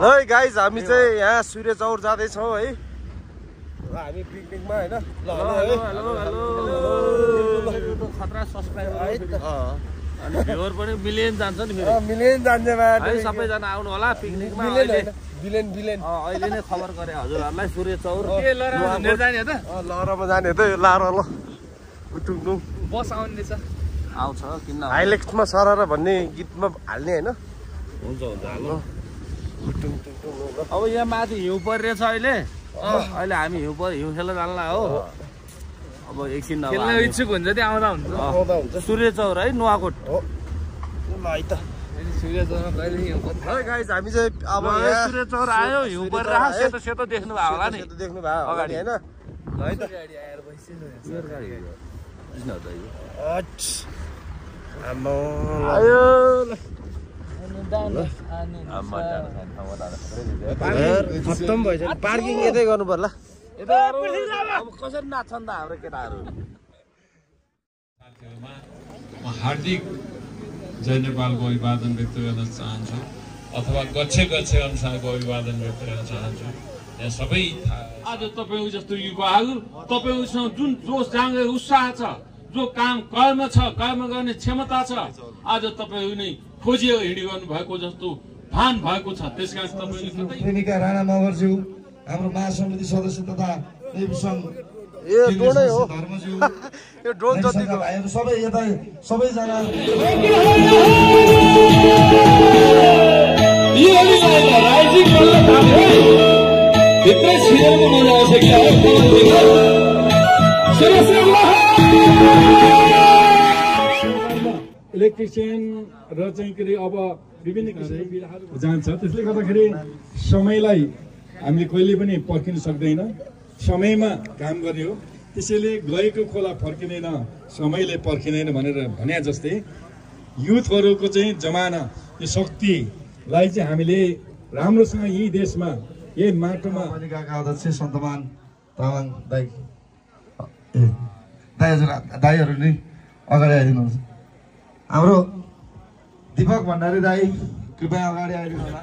है गाइज हामी चाहिँ यहाँ सूर्य चौर जाँदैछौँ है हामी पिकनिकमा होइन खतरा सब्सक्राइबर अनि भ्युअर पनि मिलियन जान्छ नि फेरि मिलियन जान्छ है सबैजना आउनु होला पिकनिकमा अहिले नै खबर गरे हजुरहरूलाई सूर्य चौर जाने त लहरामा जाने त यो लार ल टुङटुङ बस आउने छ आउँछ किन हाइलेक्समा सरर भन्ने गीतमा हाल्ने होइन हुन्छ हाल्नु अब यहाँ माथि हिउँ परिरहेछ अहिले हामी हिउँ खेल्न जान्ला हो अब एकछिन खेल्न इच्छुक हुन्छ त्यो आउँदा हुन्छ सूर्य चौर है नुवाकोट सूर्य चौरमा कहिले हिउँ पर्छ है गाइज हामी चाहिँ अब सूर्य चौर आयो हिउँ परिरहेको सेतो सेतो देख्नु भयो होला नि देख्नु भयो अगाडि होइन है त खत्तम भएछ पार्किङ यतै गर्नु पर्ला अब कसरी नाच्छन् त हाम्रो केटाहरू हार्दिक जय नेपालको अभिवादन व्यक्त गर्न चाहन्छु अथवा गच्छे अनुसारको अभिवादन व्यक्त गर्न चाहन्छु यहाँ सबै आज तपाईँ जस्तो युवाहरू तपाईँसँग जुन जोस जाँगे उत्साह छ जो कर्म छ कर्म गर्ने क्षमता छ आज तपाईँ नै खोजियो हिँडिरहनु भएको जस्तो भान भएको छ त्यसकारण प्रेमिका राणा मगरज्यू हाम्रो महासमिति सदस्य तथा धर्मज्यू यो ड्रोन जतिको भाइहरू सबै यता सबैजना इलेक्ट्रिसियन र चाहिँ के अरे अब विभिन्न किसिमको जान्छ त्यसले गर्दाखेरि समयलाई हामीले कहिले पनि पर्खिन सक्दैन समयमा काम गर्ने हो त्यसैले गएको खोला फर्किँदैन समयले पर्खिँदैन भनेर भने जस्तै युथहरूको चाहिँ जमाना यो शक्तिलाई चाहिँ हामीले राम्रोसँग यही देशमा यही माटोमा पालिकाका अध्यक्ष सन्तमान तामाङ दाइ दाइहरू नै अगाडि आइदिनुहुन्छ हाम्रो दीपक भण्डारी दाई कृपया अगाडि आइदिनु होला